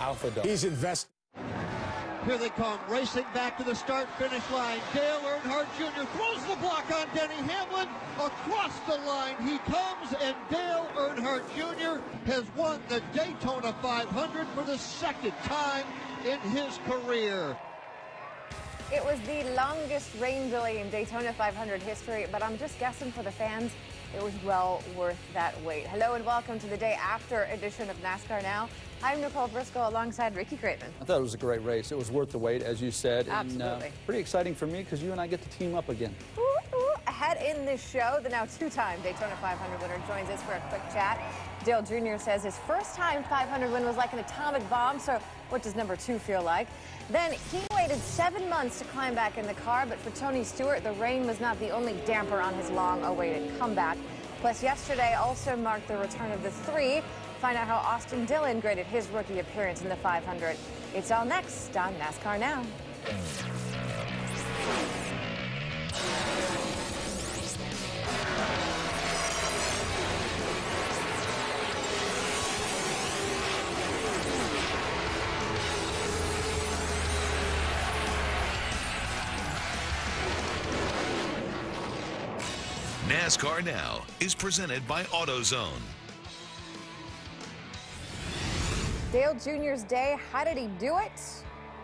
alpha dog. He's invested. Here they come, racing back to the start-finish line. Dale Earnhardt Jr. throws the block on Denny Hamlin. Across the line he comes, and Dale Earnhardt Jr. has won the Daytona 500 for the second time in his career. It was the longest rain delay in Daytona 500 history, but I'm just guessing for the fans, it was well worth that wait. Hello and welcome to the day after edition of NASCAR Now. I'm Nicole Briscoe alongside Ricky Craven. I thought it was a great race. It was worth the wait, as you said. Absolutely. And, pretty exciting for me because you and I get to team up again. Ooh, ooh. Ahead in this show, the now two-time Daytona 500 winner joins us for a quick chat. Dale Jr. says his first-time 500 win was like an atomic bomb, so what does number 2 feel like? Then he waited 7 months to climb back in the car, but for Tony Stewart, the rain was not the only damper on his long-awaited comeback. Plus, yesterday also marked the return of the 3. Find out how Austin Dillon graded his rookie appearance in the 500. It's all next on NASCAR Now. NASCAR Now is presented by AutoZone. Dale Jr.'s day, how did he do it?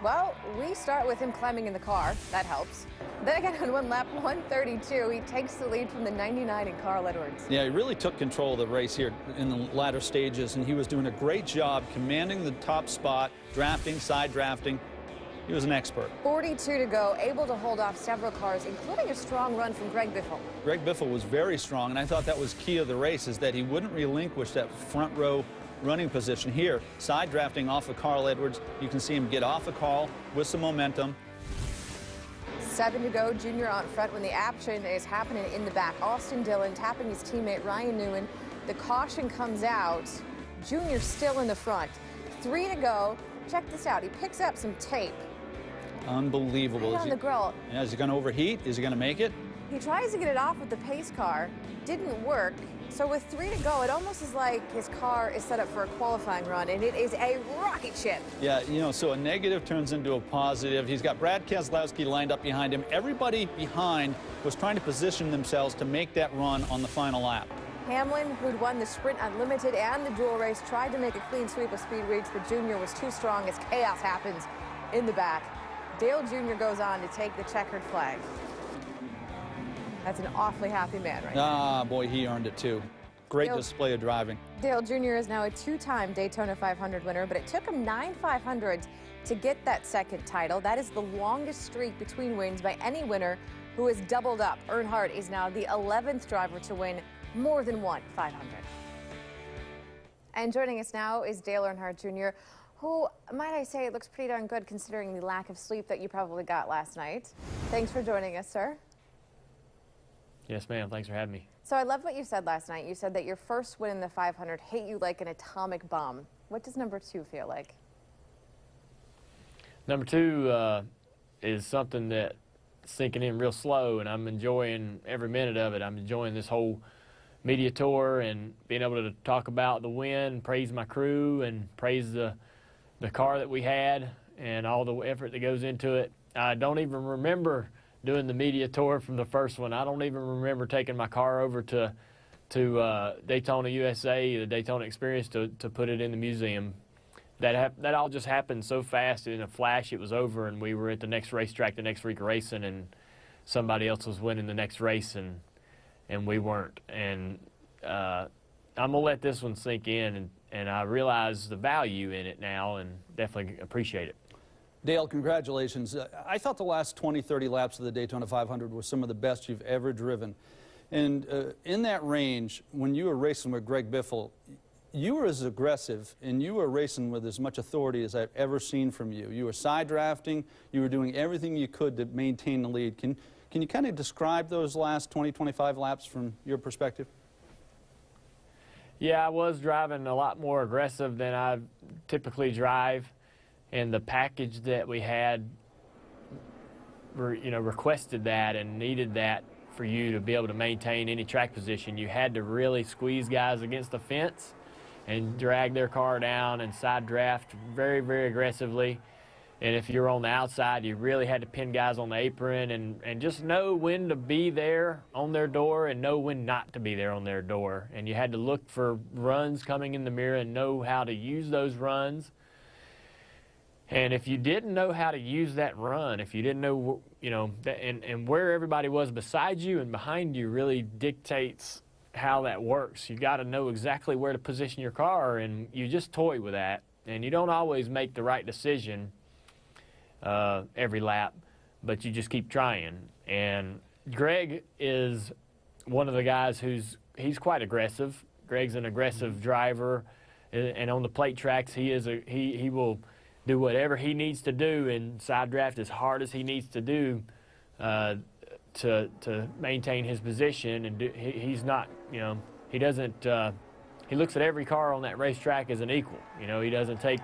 Well, we start with him climbing in the car. That helps. Then again, on one lap 132, he takes the lead from the 99 in Carl Edwards. Yeah, he really took control of the race here in the latter stages, and he was doing a great job commanding the top spot, drafting, side drafting. He was an expert. 42 to go, able to hold off several cars, including a strong run from Greg Biffle. Greg Biffle was very strong, and I thought that was key of the race, is that he wouldn't relinquish that front row running position here. Side drafting off of Carl Edwards. You can see him get off of Carl with some momentum. 7 to go, Jr. on front when the action is happening in the back. Austin Dillon tapping his teammate Ryan Newman. The caution comes out. Jr. still in the front. 3 to go. Check this out. He picks up some tape. Unbelievable. Right on the grill. Yeah, is he going to overheat? Is he going to make it? He tries to get it off with the pace car. Didn't work. So with 3 to go, it almost is like his car is set up for a qualifying run, and it is a rocket ship. Yeah, you know, so a negative turns into a positive. He's got Brad Keselowski lined up behind him. Everybody behind was trying to position themselves to make that run on the final lap. Hamlin, who'd won the Sprint Unlimited and the dual race, tried to make a clean sweep of Speed Weeks, but Jr. was too strong as chaos happens in the back. Dale Jr. goes on to take the checkered flag. That's an awfully happy man right now. Ah, boy, he earned it too. Great display of driving. Dale Jr. is now a 2-time Daytona 500 winner, but it took him 9 500s to get that second title. That is the longest streak between wins by any winner who has doubled up. Earnhardt is now the 11th driver to win more than one 500. And joining us now is Dale Earnhardt Jr., who, might I say, looks pretty darn good considering the lack of sleep that you probably got last night. Thanks for joining us, sir. Yes, ma'am. Thanks for having me. So I love what you said last night. You said that your first win in the 500 hit you like an atomic bomb. What does number 2 feel like? Number 2 is something that's sinking in real slow, and I'm enjoying every minute of it. I'm enjoying this whole media tour and being able to talk about the win, praise my crew, and praise the car that we had and all the effort that goes into it. I don't even remember doing the media tour from the first one. I don't even remember taking my car over to Daytona USA, the Daytona Experience, to put it in the museum. That all just happened so fast. In a flash, it was over, and we were at the next racetrack the next week racing, and somebody else was winning the next race, and we weren't. And I'm going to let this one sink in, and I realize the value in it now and definitely appreciate it. Dale, congratulations. I thought the last 20, 30 laps of the Daytona 500 were some of the best you've ever driven. And in that range, when you were racing with Greg Biffle, you were as aggressive and you were racing with as much authority as I've ever seen from you. You were side drafting. You were doing everything you could to maintain the lead. Can you kind of describe those last 20, 25 laps from your perspective? Yeah, I was driving a lot more aggressive than I typically drive. And the package that we had, requested that and needed that for you to be able to maintain any track position. You had to really squeeze guys against the fence and drag their car down and side draft very, very aggressively. And if you're on the outside, you really had to pin guys on the apron and just know when to be there on their door and know when not to be there on their door. And you had to look for runs coming in the mirror and know how to use those runs. And if you didn't know how to use that run, if you didn't know, you know, and where everybody was beside you and behind you really dictates how that works. You got to know exactly where to position your car, and you just toy with that. And you don't always make the right decision every lap, but you just keep trying. And Greg is one of the guys he's quite aggressive. Greg's an aggressive driver, and on the plate tracks he will do whatever he needs to do and side draft as hard as he needs to do to maintain his position. And he's not, you know, he doesn't. He looks at every car on that racetrack as an equal. You know, he doesn't take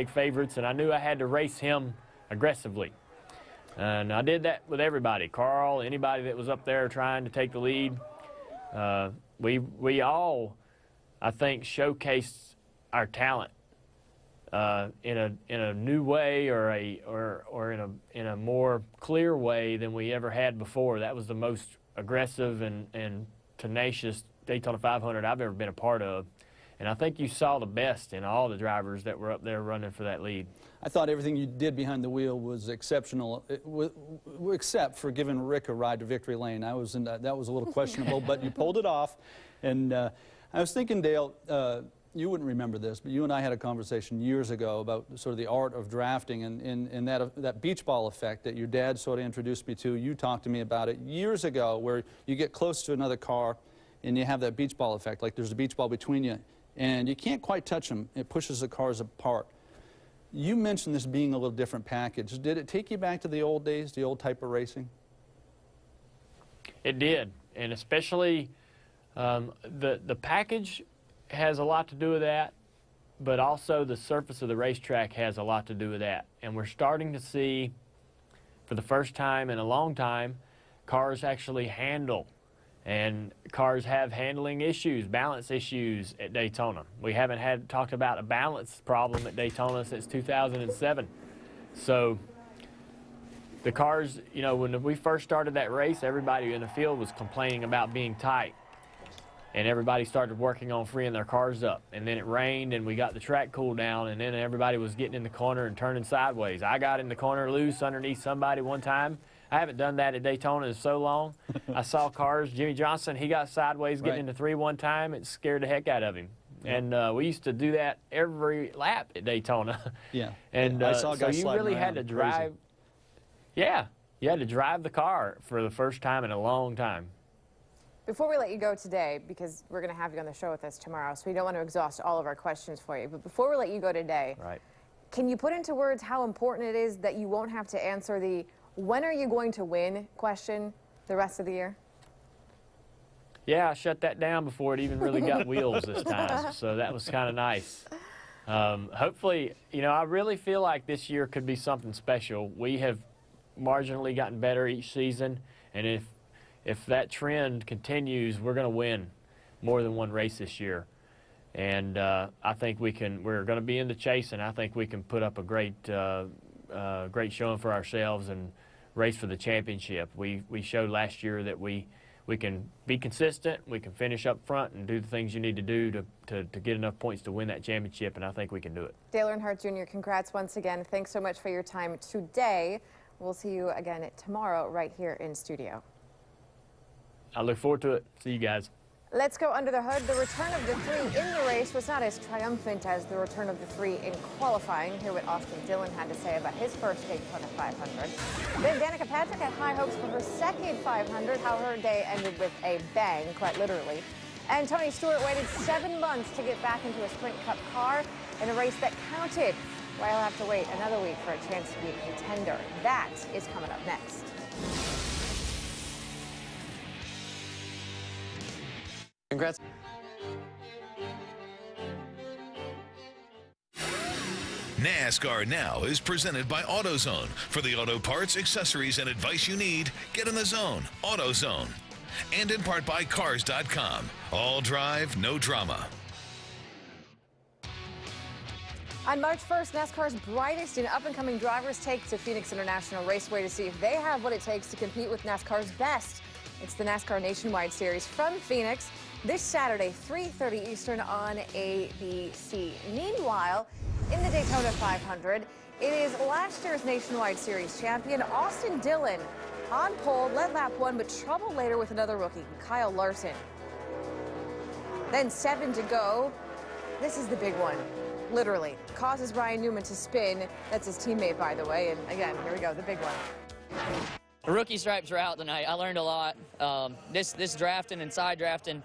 favorites, and I knew I had to race him aggressively. And I did that with everybody. Carl, anybody that was up there trying to take the lead. We all, I think, showcased our talent in a new way or in a more clear way than we ever had before. That was the most aggressive and tenacious Daytona 500 I've ever been a part of. And I think you saw the best in all the drivers that were up there running for that lead. I thought everything you did behind the wheel was exceptional, except for giving Rick a ride to victory lane. That was a little questionable, but you pulled it off. And I was thinking, Dale, you wouldn't remember this, but you and I had a conversation years ago about sort of the art of drafting and that beach ball effect that your dad sort of introduced me to. You talked to me about it years ago, where you get close to another car and you have that beach ball effect, like there's a beach ball between you, and you can't quite touch them. It pushes the cars apart. You mentioned this being a little different package. Did it take you back to the old days, the old type of racing? It did, and especially the package has a lot to do with that, but also the surface of the racetrack has a lot to do with that. And we're starting to see, for the first time in a long time, cars actually handle. And cars have handling issues, balance issues at Daytona. We haven't talked about a balance problem at Daytona since 2007. So the cars, you know, when we first started that race, everybody in the field was complaining about being tight. And everybody started working on freeing their cars up. And then it rained and we got the track cooled down, and then everybody was getting in the corner and turning sideways. I got in the corner loose underneath somebody one time. I haven't done that at Daytona in so long. I saw cars. Jimmy Johnson, he got sideways getting into 3 one time. It scared the heck out of him. And we used to do that every lap at Daytona. Yeah. And I saw so you really had to drive. Crazy. Yeah. You had to drive the car for the first time in a long time. Before we let you go today, because we're going to have you on the show with us tomorrow, so we don't want to exhaust all of our questions for you, but before we let you go today, can you put into words how important it is that you won't have to answer the "when are you going to win" question the rest of the year? Yeah, I shut that down before it even really got wheels this time, so that was kind of nice. Hopefully, you know, I really feel like this year could be something special. We have marginally gotten better each season, and if that trend continues, we're going to win more than one race this year. And I think we're going to be in the chase, and I think we can put up a great showing for ourselves and race for the championship. We showed last year that we can be consistent, we can finish up front and do the things you need to do to get enough points to win that championship, and I think we can do it. Dale Earnhardt Jr., congrats once again. Thanks so much for your time today. We'll see you again tomorrow right here in studio. I look forward to it. See you guys. Let's go under the hood. The return of the 3 in the race was not as triumphant as the return of the 3 in qualifying. Hear what Austin Dillon had to say about his first Daytona 500. Then Danica Patrick had high hopes for her second 500, how her day ended with a bang, quite literally. And Tony Stewart waited 7 months to get back into a Sprint Cup car in a race that counted. Well, he'll have to wait another week for a chance to be a contender. That is coming up next. Congrats. NASCAR Now is presented by AutoZone. For the auto parts, accessories, and advice you need, get in the zone. AutoZone. And in part by Cars.com. All drive, no drama. On March 1st, NASCAR's brightest and up-and-coming drivers take to Phoenix International Raceway to see if they have what it takes to compete with NASCAR's best. It's the NASCAR Nationwide Series from Phoenix this Saturday, 3:30 Eastern on ABC. Meanwhile, in the Daytona 500, it is last year's Nationwide Series champion Austin Dillon on pole, led lap 1, but trouble later with another rookie, Kyle Larson. Then 7 to go. This is the big one. Literally causes Ryan Newman to spin. That's his teammate, by the way. And again, here we go, the big one. The rookie stripes are out tonight. I learned a lot. This drafting and side drafting,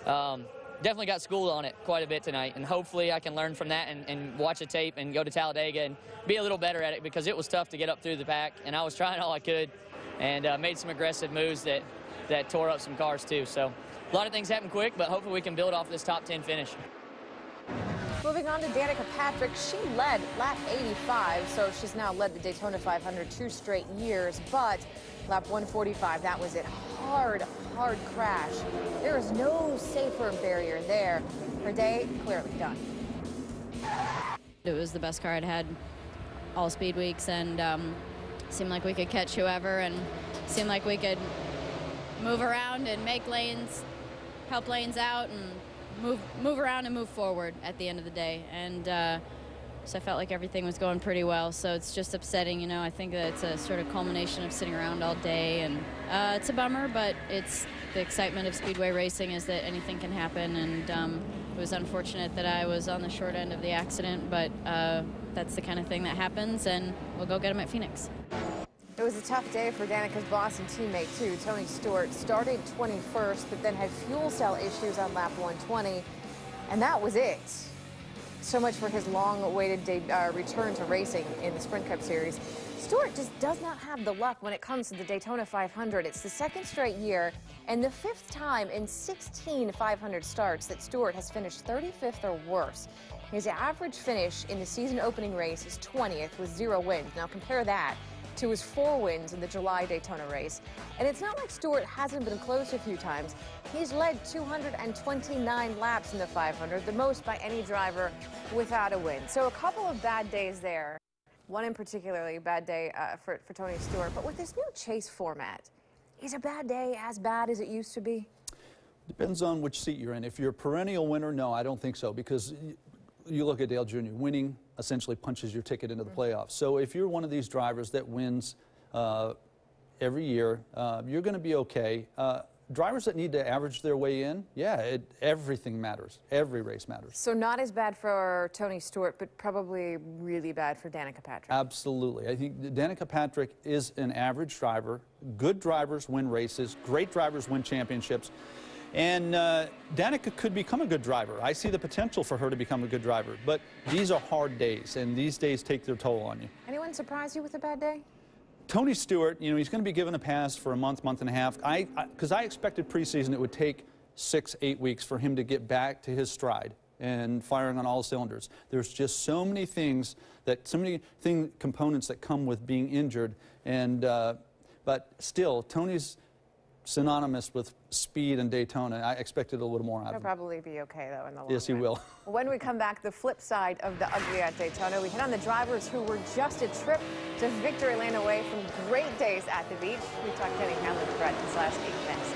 definitely got schooled on it quite a bit tonight. And hopefully I can learn from that and watch a tape and go to Talladega and be a little better at it, because it was tough to get up through the pack. And I was trying all I could and made some aggressive moves that tore up some cars too. So a lot of things happen quick, but hopefully we can build off this top 10 finish. Moving on to Danica Patrick, she led lap 85, so she's now led the Daytona 500 2 straight years, but lap 145, that was it. Hard crash. There is no safer barrier there. Her day clearly done. It was the best car I'd had all speed weeks, and seemed like we could catch whoever, and seemed like we could move around and make lanes, help lanes out, and move around and move forward at the end of the day. And so I felt like everything was going pretty well. So it's just upsetting, you know. I think that it's a sort of culmination of sitting around all day, and it's a bummer, but it's the excitement of speedway racing is that anything can happen. And it was unfortunate that I was on the short end of the accident, but that's the kind of thing that happens, and we'll go get them at Phoenix. It was a tough day for Danica's boss and teammate, too. Tony Stewart started 21st, but then had fuel cell issues on lap 120, and that was it. So much for his long-awaited return to racing in the Sprint Cup Series. Stewart just does not have the luck when it comes to the Daytona 500. It's the second straight year and the 5th time in 16 500 starts that Stewart has finished 35th or worse. His average finish in the season opening race is 20th with 0 wins. Now compare that to his 4 wins in the July Daytona race. And it's not like Stewart hasn't been close a few times. He's led 229 laps in the 500, the most by any driver without a win. So a couple of bad days there. One in particularly bad day for Tony Stewart. But with this new chase format, is a bad day as bad as it used to be? Depends on which seat you're in. If you're a perennial winner, no, I don't think so, because you look at Dale Jr., winning essentially punches your ticket into the playoffs. So if you're one of these drivers that wins every year, you're going to be okay. Drivers that need to average their way in, yeah, everything matters. Every race matters. So not as bad for Tony Stewart, but probably really bad for Danica Patrick. Absolutely. I think Danica Patrick is an average driver. Good drivers win races. Great drivers win championships. And Danica could become a good driver. I see the potential for her to become a good driver. But these are hard days, and these days take their toll on you. Anyone surprise you with a bad day? Tony Stewart, you know, he's going to be given a pass for a month and a half. Because I expected preseason it would take 6-8 weeks for him to get back to his stride and firing on all cylinders. There's just so many things components that come with being injured. And but still, Tony's synonymous with speed and Daytona. I expected a little more out of him. He'll probably be okay, though, in the long Yes, he run. will. When we come back, the flip side of the ugly at Daytona, we hit on the drivers who were just a trip to victory lane away from great days at the beach. We talked Denny Hamlin throughout this last week. Next.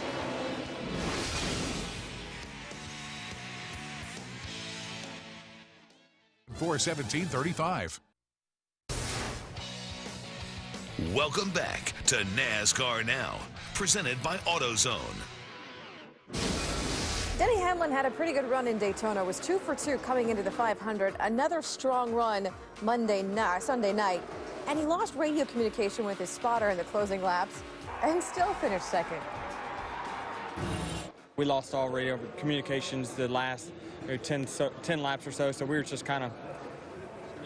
.417.35. Welcome back to NASCAR Now, presented by AutoZone. Denny Hamlin had a pretty good run in Daytona, was 2 for 2 coming into the 500. Another strong run Sunday night, and he lost radio communication with his spotter in the closing laps and still finished second. We lost all radio communications the last 10 laps or so, so we were just kind of,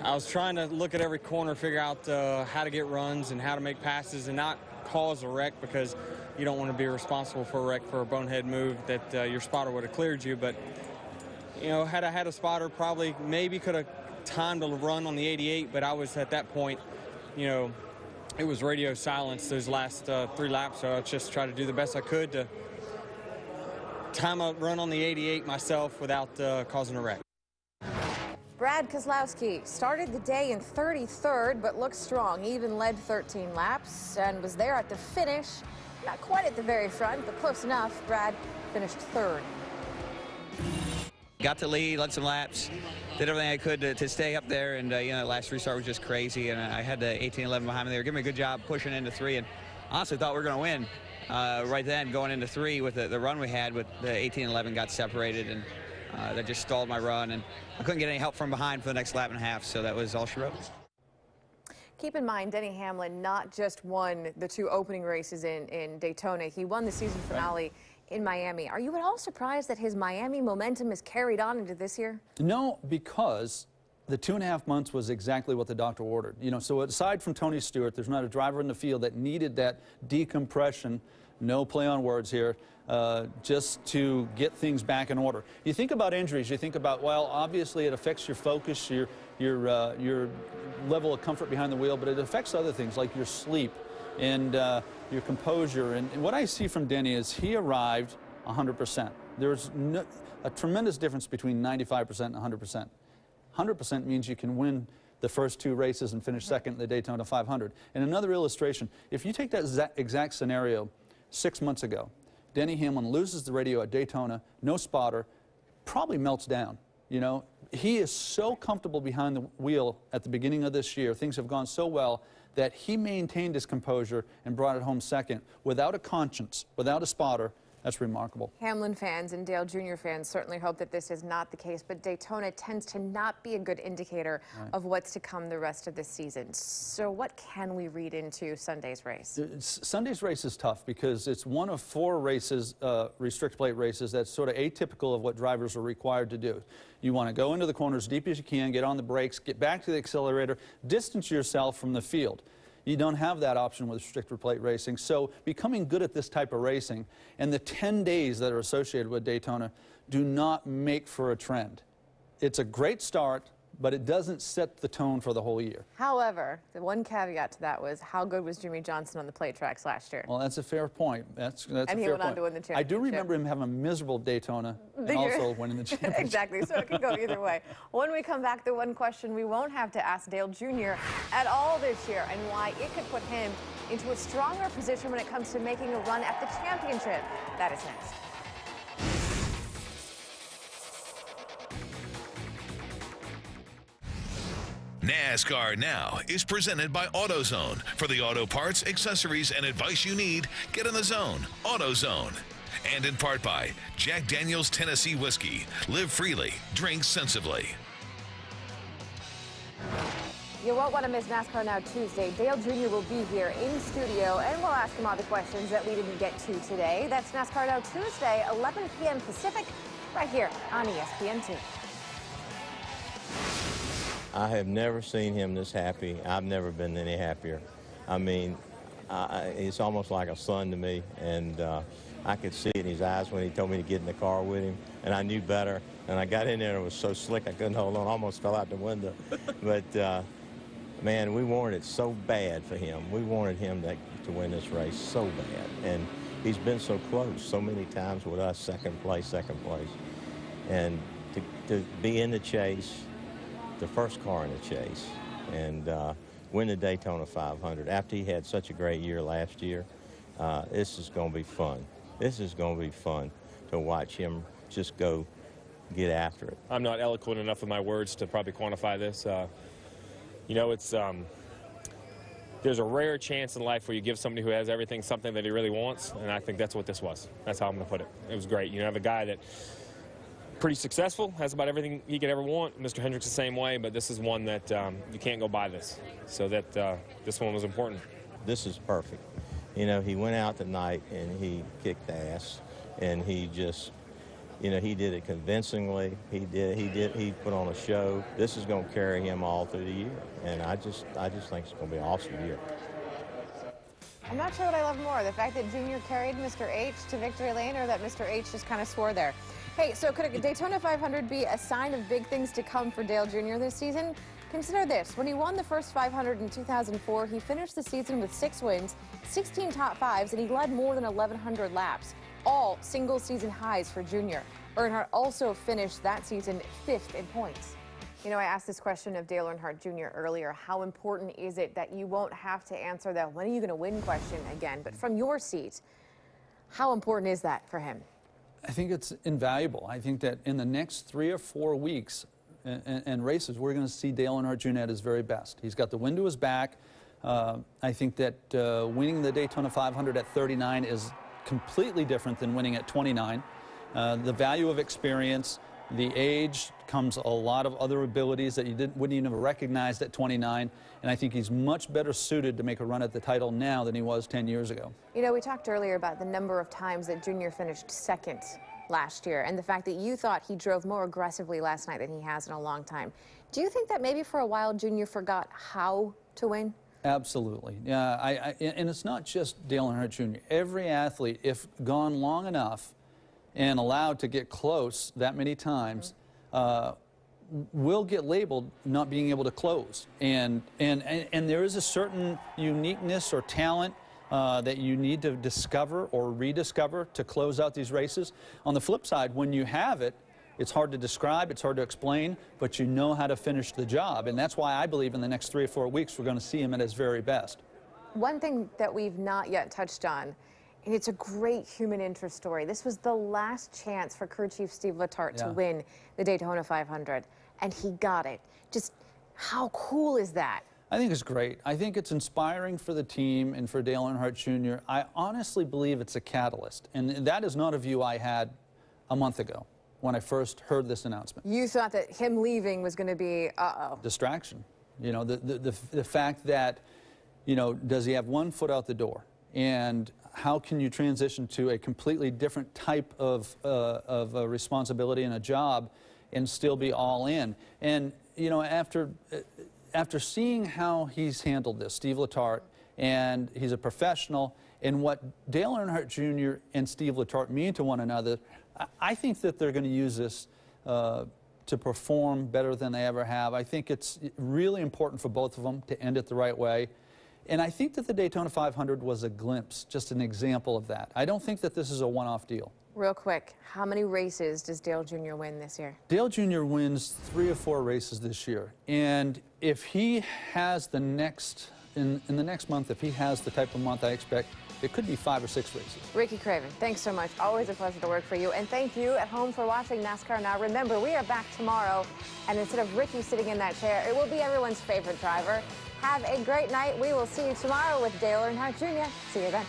I was trying to look at every corner, figure out how to get runs and how to make passes and not cause a wreck, because you don't want to be responsible for a wreck for a bonehead move that your spotter would have cleared you. But, you know, had I had a spotter, probably maybe could have timed a run on the 88, but I was at that point, you know, it was radio silence those last 3 laps, so I just tried to do the best I could to time a run on the 88 myself without causing a wreck. Brad Brad Keselowski started the day in 33rd, but looked strong. He even led 13 laps and was there at the finish. Not quite at the very front, but close enough. Brad finished 3rd. Got the lead, led some laps, did everything I could to stay up there, and you know, last restart was just crazy, and I had the 18-11 behind me. They were giving me a good job pushing into 3, and honestly thought we were going to win right then, going into 3 with the run we had, but the 18-11 got separated, and that just stalled my run, and I couldn't get any help from behind for the next lap and a half, so that was all she wrote. Keep in mind, Denny Hamlin not just won the 2 opening races in Daytona, he won the season finale in Miami. Are you at all surprised that his Miami momentum is carried on into this year? No, because the 2.5 months was exactly what the doctor ordered. You know, so aside from Tony Stewart, there's not a driver in the field that needed that decompression, no play on words here, just to get things back in order. You think about injuries, you think about, well, obviously it affects your focus, your level of comfort behind the wheel, but it affects other things like your sleep and your composure. And what I see from Denny is he arrived 100%. There's a tremendous difference between 95% and 100%. 100% means you can win the first 2 races and finish second in the Daytona 500. And another illustration, if you take that exact scenario 6 months ago, Denny Hamlin loses the radio at Daytona, no spotter, probably melts down. You know, he is so comfortable behind the wheel at the beginning of this year. Things have gone so well that he maintained his composure and brought it home second without a conscience, without a spotter. That's remarkable. Hamlin fans and Dale Jr. fans certainly hope that this is not the case, but Daytona tends to not be a good indicator of what's to come the rest of the season. So what can we read into Sunday's race? Sunday's race is tough because it's one of 4 races, restrict plate races, that's sort of atypical of what drivers are required to do. You want to go into the corner as deep as you can, get on the brakes, get back to the accelerator, distance yourself from the field. You don't have that option with restrictor plate racing. So becoming good at this type of racing and the 10 days that are associated with Daytona do not make for a trend. It's a great start, but it doesn't set the tone for the whole year. However, the one caveat to that was how good was Jimmy Johnson on the plate tracks last year? Well, that's a fair point. That's and a fair he went point. on to win the championship. I do remember him having a miserable Daytona and also winning the championship. Exactly, so it could go either way. When we come back, the one question we won't have to ask Dale Jr. at all this year and why it could put him into a stronger position when it comes to making a run at the championship. That is next. NASCAR Now is presented by AutoZone. For the auto parts, accessories, and advice you need, get in the zone. AutoZone. And in part by Jack Daniel's Tennessee Whiskey. Live freely. Drink sensibly. You won't want to miss NASCAR Now Tuesday. Dale Jr. will be here in studio, and we'll ask him all the questions that we didn't get to today. That's NASCAR Now Tuesday, 11 p.m. Pacific, right here on ESPN2. I have never seen him this happy. I've never been any happier. I mean, it's almost like a son to me, and I could see it in his eyes when he told me to get in the car with him, and I knew better. And I got in there, and it was so slick I couldn't hold on. I almost fell out the window. But, man, we wanted it so bad for him. We wanted him to win this race so bad. And he's been so close so many times with us, second place. And to be in the chase, the first car in the chase, and win the Daytona 500 after he had such a great year last year, this is going to be fun. This is going to be fun to watch him just go get after it. I'm not eloquent enough with my words to probably quantify this. You know, it's there's a rare chance in life where you give somebody who has everything something that he really wants, and I think that's what this was. That's how I'm going to put it. It was great. You have a guy that pretty successful, has about everything he could ever want. Mr. Hendricks the same way, but this is one that you can't go by this. So that this one was important. This is perfect. You know, he went out tonight and he kicked ass, and he just, you know, he did it convincingly. He put on a show. This is going to carry him all through the year, and I just think it's going to be an awesome year. I'm not sure what I love more, the fact that Junior carried Mr. H to victory lane, or that Mr. H just kind of swore there. Hey, so could a Daytona 500 be a sign of big things to come for Dale Jr. this season? Consider this. When he won the first 500 in 2004, he finished the season with 6 wins, 16 top fives, and he led more than 1,100 laps. All single-season highs for Junior. Earnhardt also finished that season 5th in points. You know, I asked this question of Dale Earnhardt Jr. earlier. How important is it that you won't have to answer that when are you going to win question again? But from your seat, how important is that for him? I think it's invaluable. I think that in the next 3 or 4 weeks and races, we're going to see Dale Earnhardt Jr. at his very best. He's got the wind to his back. I think that winning the Daytona 500 at 39 is completely different than winning at 29. The value of experience, the age, comes a lot of other abilities that you wouldn't even have recognized at 29, and I think he's much better suited to make a run at the title now than he was 10 years ago. You know, we talked earlier about the number of times that Junior finished second last year, and the fact that you thought he drove more aggressively last night than he has in a long time. Do you think that maybe for a while Junior forgot how to win? Absolutely. Yeah, and it's not just Dale Earnhardt Jr. Every athlete, if gone long enough and allowed to get close that many times, will get labeled not being able to close. And there is a certain uniqueness or talent that you need to discover or rediscover to close out these races. On the flip side, when you have it, it's hard to describe, it's hard to explain, but you know how to finish the job. And that's why I believe in the next 3 or 4 weeks we're going to see him at his very best. One thing that we've not yet touched on, and it's a great human interest story. This was the last chance for crew chief Steve Letarte to win the Daytona 500, and he got it. Just how cool is that? I think it's great. I think it's inspiring for the team and for Dale Earnhardt Jr. I honestly believe it's a catalyst, and that is not a view I had a month ago when I first heard this announcement. You thought that him leaving was going to be, distraction. You know, the fact that, you know, does he have one foot out the door? And how can you transition to a completely different type of a responsibility and a job and still be all in? And, you know, after seeing how he's handled this, Steve Letarte, and he's a professional, and what Dale Earnhardt Jr. and Steve Letarte mean to one another, I think that they're going to use this to perform better than they ever have. I think it's really important for both of them to end it the right way. And I think that the Daytona 500 was a glimpse, just an example of that. I don't think that this is a one-off deal. Real quick, how many races does Dale Jr. win this year? Dale Jr. wins 3 or 4 races this year. And if he has the next, in the next month, if he has the type of month I expect, it could be 5 or 6 races. Ricky Craven, thanks so much. Always a pleasure to work for you. And thank you at home for watching NASCAR Now. Remember, we are back tomorrow. And instead of Ricky sitting in that chair, it will be everyone's favorite driver. Have a great night. We will see you tomorrow with Dale Earnhardt Jr. See you then.